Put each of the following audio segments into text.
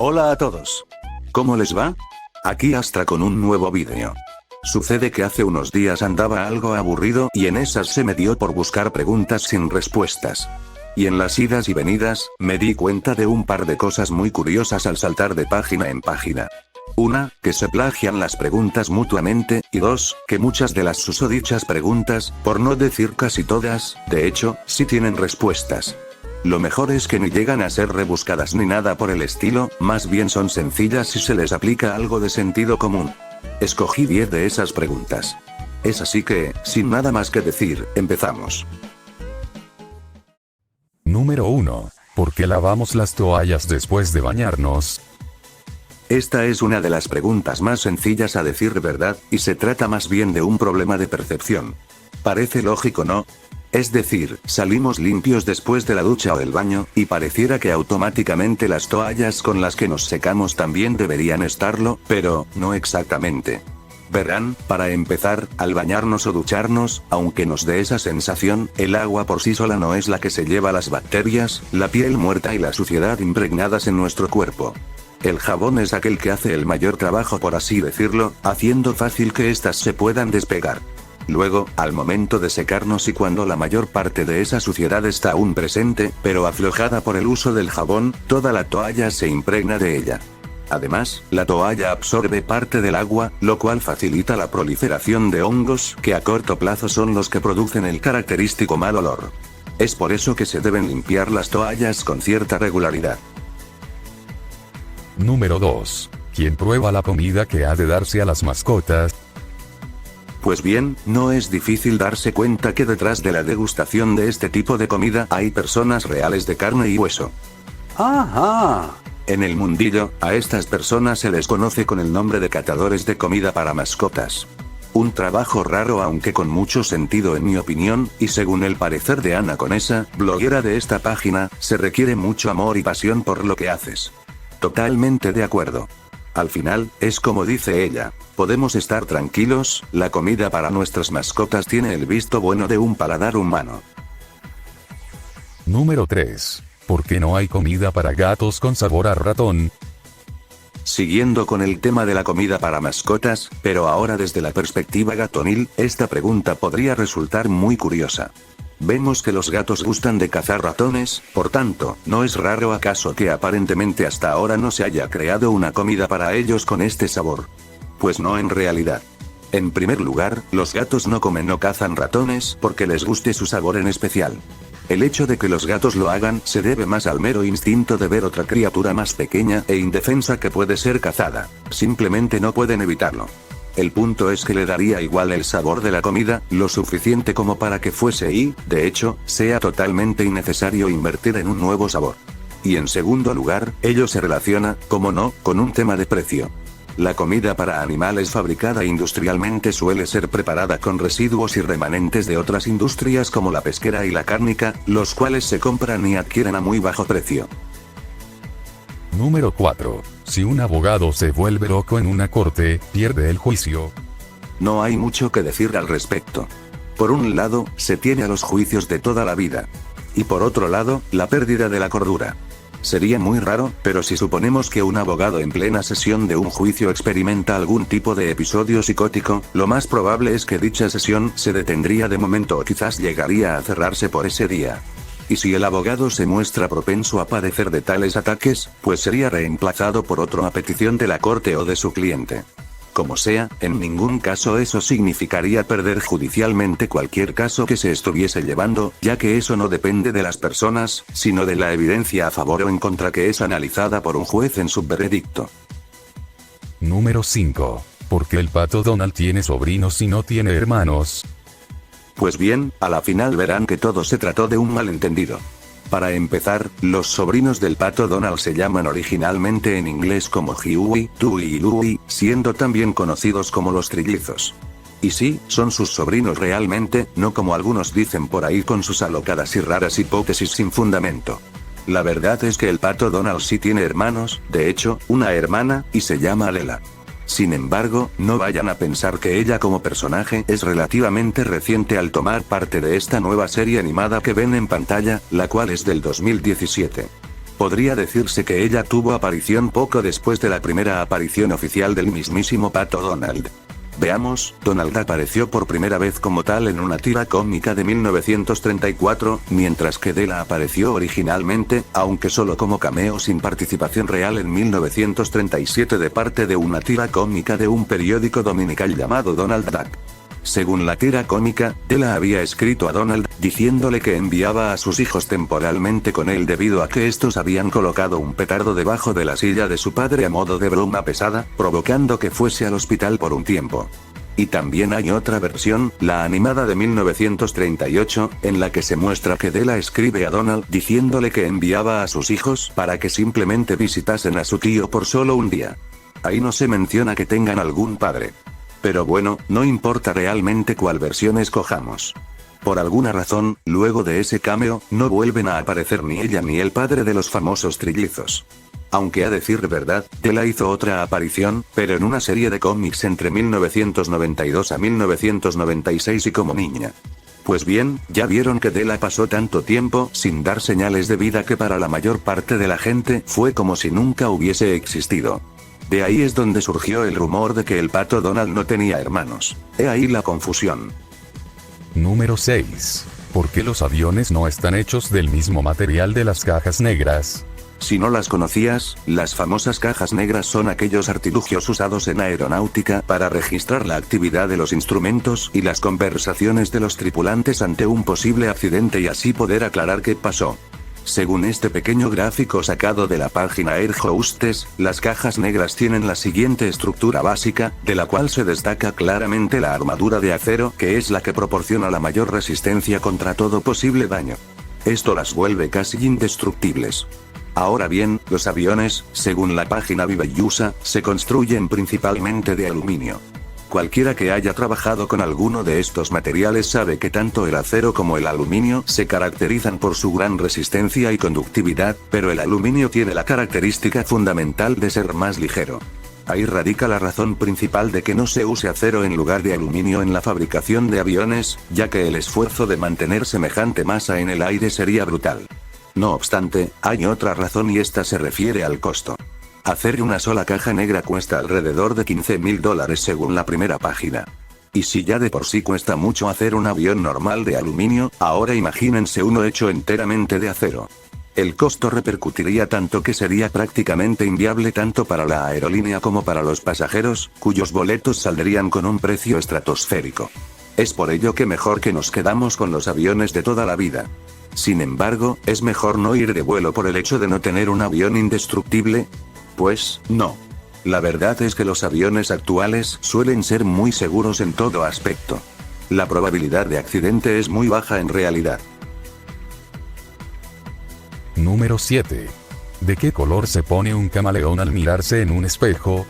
Hola a todos. ¿Cómo les va? Aquí Astra con un nuevo vídeo. Sucede que hace unos días andaba algo aburrido y en esas se me dio por buscar preguntas sin respuestas. Y en las idas y venidas, me di cuenta de un par de cosas muy curiosas al saltar de página en página. Una, que se plagian las preguntas mutuamente, y dos, que muchas de las susodichas preguntas, por no decir casi todas, de hecho, sí tienen respuestas. Lo mejor es que ni llegan a ser rebuscadas ni nada por el estilo, más bien son sencillas si se les aplica algo de sentido común. Escogí 10 de esas preguntas. Es así que, sin nada más que decir, empezamos. Número 1. ¿Por qué lavamos las toallas después de bañarnos? Esta es una de las preguntas más sencillas a decir verdad, y se trata más bien de un problema de percepción. Parece lógico, ¿no? Es decir, salimos limpios después de la ducha o el baño, y pareciera que automáticamente las toallas con las que nos secamos también deberían estarlo, pero, no exactamente. Verán, para empezar, al bañarnos o ducharnos, aunque nos dé esa sensación, el agua por sí sola no es la que se lleva las bacterias, la piel muerta y la suciedad impregnadas en nuestro cuerpo. El jabón es aquel que hace el mayor trabajo, por así decirlo, haciendo fácil que éstas se puedan despegar. Luego, al momento de secarnos y cuando la mayor parte de esa suciedad está aún presente, pero aflojada por el uso del jabón, toda la toalla se impregna de ella. Además, la toalla absorbe parte del agua, lo cual facilita la proliferación de hongos, que a corto plazo son los que producen el característico mal olor. Es por eso que se deben limpiar las toallas con cierta regularidad. Número 2. ¿Quién prueba la comida que ha de darse a las mascotas? Pues bien, no es difícil darse cuenta que detrás de la degustación de este tipo de comida hay personas reales de carne y hueso. ¡Ajá! En el mundillo, a estas personas se les conoce con el nombre de catadores de comida para mascotas. Un trabajo raro aunque con mucho sentido en mi opinión, y según el parecer de Ana Conesa, bloguera de esta página, se requiere mucho amor y pasión por lo que haces. Totalmente de acuerdo. Al final, es como dice ella, podemos estar tranquilos, la comida para nuestras mascotas tiene el visto bueno de un paladar humano. Número 3. ¿Por qué no hay comida para gatos con sabor a ratón? Siguiendo con el tema de la comida para mascotas, pero ahora desde la perspectiva gatonil, esta pregunta podría resultar muy curiosa. Vemos que los gatos gustan de cazar ratones, por tanto, ¿no es raro acaso que aparentemente hasta ahora no se haya creado una comida para ellos con este sabor? Pues no, en realidad. En primer lugar, los gatos no comen o cazan ratones porque les guste su sabor en especial. El hecho de que los gatos lo hagan se debe más al mero instinto de ver otra criatura más pequeña e indefensa que puede ser cazada. Simplemente no pueden evitarlo. El punto es que le daría igual el sabor de la comida, lo suficiente como para que fuese y, de hecho, sea totalmente innecesario invertir en un nuevo sabor. Y en segundo lugar, ello se relaciona, como no, con un tema de precio. La comida para animales fabricada industrialmente suele ser preparada con residuos y remanentes de otras industrias como la pesquera y la cárnica, los cuales se compran y adquieren a muy bajo precio. Número 4. Si un abogado se vuelve loco en una corte, pierde el juicio. No hay mucho que decir al respecto. Por un lado, se tiene a los juicios de toda la vida. Y por otro lado, la pérdida de la cordura. Sería muy raro, pero si suponemos que un abogado en plena sesión de un juicio experimenta algún tipo de episodio psicótico, lo más probable es que dicha sesión se detendría de momento o quizás llegaría a cerrarse por ese día. Y si el abogado se muestra propenso a padecer de tales ataques, pues sería reemplazado por otro a petición de la corte o de su cliente. Como sea, en ningún caso eso significaría perder judicialmente cualquier caso que se estuviese llevando, ya que eso no depende de las personas, sino de la evidencia a favor o en contra que es analizada por un juez en su veredicto. Número 5. ¿Por qué el pato Donald tiene sobrinos y no tiene hermanos? Pues bien, a la final verán que todo se trató de un malentendido. Para empezar, los sobrinos del pato Donald se llaman originalmente en inglés como Huey, Dewey y Louie, siendo también conocidos como los trillizos. Y sí, son sus sobrinos realmente, no como algunos dicen por ahí con sus alocadas y raras hipótesis sin fundamento. La verdad es que el pato Donald sí tiene hermanos, de hecho, una hermana, y se llama Lela. Sin embargo, no vayan a pensar que ella como personaje es relativamente reciente al tomar parte de esta nueva serie animada que ven en pantalla, la cual es del 2017. Podría decirse que ella tuvo aparición poco después de la primera aparición oficial del mismísimo Pato Donald. Veamos, Donald apareció por primera vez como tal en una tira cómica de 1934, mientras que Dela apareció originalmente, aunque solo como cameo sin participación real en 1937 de parte de una tira cómica de un periódico dominical llamado Donald Duck. Según la tira cómica, Dela había escrito a Donald, diciéndole que enviaba a sus hijos temporalmente con él debido a que estos habían colocado un petardo debajo de la silla de su padre a modo de broma pesada, provocando que fuese al hospital por un tiempo. Y también hay otra versión, la animada de 1938, en la que se muestra que Dela escribe a Donald diciéndole que enviaba a sus hijos para que simplemente visitasen a su tío por solo un día. Ahí no se menciona que tengan algún padre. Pero bueno, no importa realmente cuál versión escojamos. Por alguna razón, luego de ese cameo, no vuelven a aparecer ni ella ni el padre de los famosos trillizos. Aunque a decir verdad, Dela hizo otra aparición, pero en una serie de cómics entre 1992 a 1996 y como niña. Pues bien, ya vieron que Dela pasó tanto tiempo sin dar señales de vida que para la mayor parte de la gente fue como si nunca hubiese existido. De ahí es donde surgió el rumor de que el Pato Donald no tenía hermanos. He ahí la confusión. Número 6. ¿Por qué los aviones no están hechos del mismo material de las cajas negras? Si no las conocías, las famosas cajas negras son aquellos artilugios usados en aeronáutica para registrar la actividad de los instrumentos y las conversaciones de los tripulantes ante un posible accidente y así poder aclarar qué pasó. Según este pequeño gráfico sacado de la página Air Hostess, las cajas negras tienen la siguiente estructura básica, de la cual se destaca claramente la armadura de acero, que es la que proporciona la mayor resistencia contra todo posible daño. Esto las vuelve casi indestructibles. Ahora bien, los aviones, según la página Viva y USA, se construyen principalmente de aluminio. Cualquiera que haya trabajado con alguno de estos materiales sabe que tanto el acero como el aluminio se caracterizan por su gran resistencia y conductividad, pero el aluminio tiene la característica fundamental de ser más ligero. Ahí radica la razón principal de que no se use acero en lugar de aluminio en la fabricación de aviones, ya que el esfuerzo de mantener semejante masa en el aire sería brutal. No obstante, hay otra razón y esta se refiere al costo. Hacer una sola caja negra cuesta alrededor de $15,000 según la primera página. Y si ya de por sí cuesta mucho hacer un avión normal de aluminio, ahora imagínense uno hecho enteramente de acero. El costo repercutiría tanto que sería prácticamente inviable tanto para la aerolínea como para los pasajeros, cuyos boletos saldrían con un precio estratosférico. Es por ello que mejor que nos quedamos con los aviones de toda la vida. Sin embargo, ¿es mejor no ir de vuelo por el hecho de no tener un avión indestructible? Pues, no. La verdad es que los aviones actuales suelen ser muy seguros en todo aspecto. La probabilidad de accidente es muy baja en realidad. Número 7. ¿De qué color se pone un camaleón al mirarse en un espejo?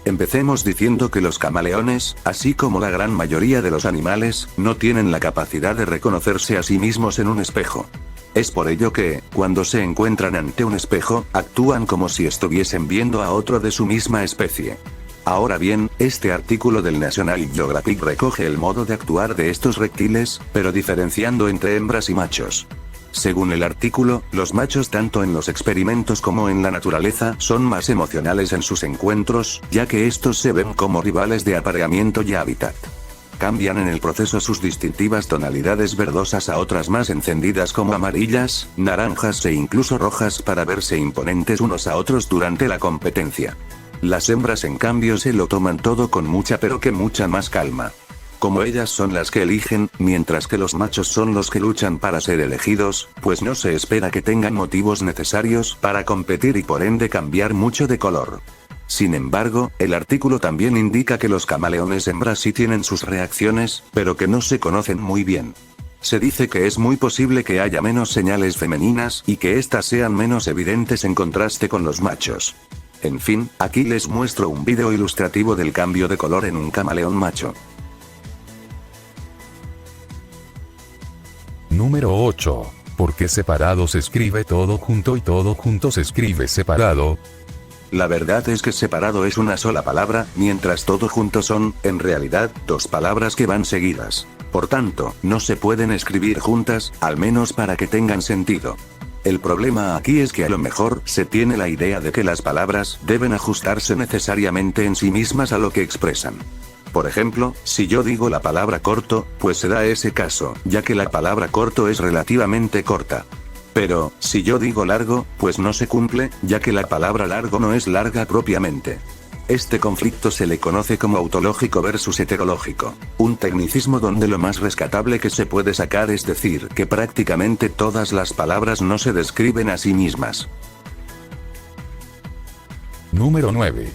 Empecemos diciendo que los camaleones, así como la gran mayoría de los animales, no tienen la capacidad de reconocerse a sí mismos en un espejo. Es por ello que, cuando se encuentran ante un espejo, actúan como si estuviesen viendo a otro de su misma especie. Ahora bien, este artículo del National Geographic recoge el modo de actuar de estos reptiles, pero diferenciando entre hembras y machos. Según el artículo, los machos tanto en los experimentos como en la naturaleza son más emocionales en sus encuentros, ya que estos se ven como rivales de apareamiento y hábitat. Cambian en el proceso sus distintivas tonalidades verdosas a otras más encendidas como amarillas, naranjas e incluso rojas para verse imponentes unos a otros durante la competencia. Las hembras en cambio se lo toman todo con mucha pero que mucha más calma. Como ellas son las que eligen, mientras que los machos son los que luchan para ser elegidos, pues no se espera que tengan motivos necesarios para competir y por ende cambiar mucho de color. Sin embargo, el artículo también indica que los camaleones hembras sí tienen sus reacciones, pero que no se conocen muy bien. Se dice que es muy posible que haya menos señales femeninas y que éstas sean menos evidentes en contraste con los machos. En fin, aquí les muestro un video ilustrativo del cambio de color en un camaleón macho. Número 8. ¿Por qué separado se escribe todo junto y todo junto se escribe separado? La verdad es que separado es una sola palabra, mientras todo junto son, en realidad, dos palabras que van seguidas. Por tanto, no se pueden escribir juntas, al menos para que tengan sentido. El problema aquí es que a lo mejor se tiene la idea de que las palabras deben ajustarse necesariamente en sí mismas a lo que expresan. Por ejemplo, si yo digo la palabra corto, pues se da ese caso, ya que la palabra corto es relativamente corta. Pero, si yo digo largo, pues no se cumple, ya que la palabra largo no es larga propiamente. Este conflicto se le conoce como autológico versus heterológico, un tecnicismo donde lo más rescatable que se puede sacar es decir que prácticamente todas las palabras no se describen a sí mismas. Número 9.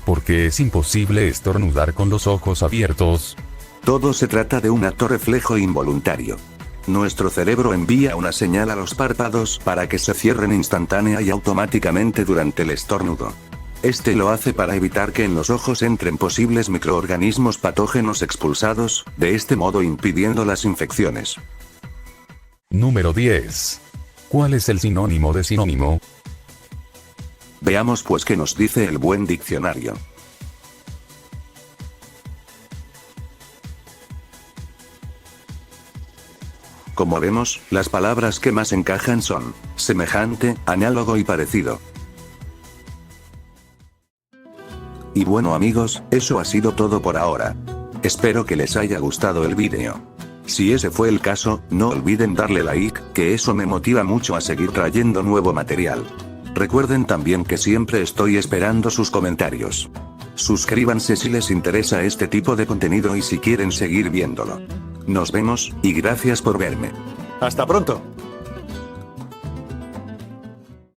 ¿Por qué es imposible estornudar con los ojos abiertos? Todo se trata de un acto reflejo involuntario. Nuestro cerebro envía una señal a los párpados para que se cierren instantánea y automáticamente durante el estornudo. Este lo hace para evitar que en los ojos entren posibles microorganismos patógenos expulsados, de este modo impidiendo las infecciones. Número 10. ¿Cuál es el sinónimo de sinónimo? Veamos pues qué nos dice el buen diccionario. Como vemos, las palabras que más encajan son semejante, análogo y parecido. Y bueno amigos, eso ha sido todo por ahora. Espero que les haya gustado el vídeo. Si ese fue el caso, no olviden darle like, que eso me motiva mucho a seguir trayendo nuevo material. Recuerden también que siempre estoy esperando sus comentarios. Suscríbanse si les interesa este tipo de contenido y si quieren seguir viéndolo. Nos vemos, y gracias por verme. Hasta pronto.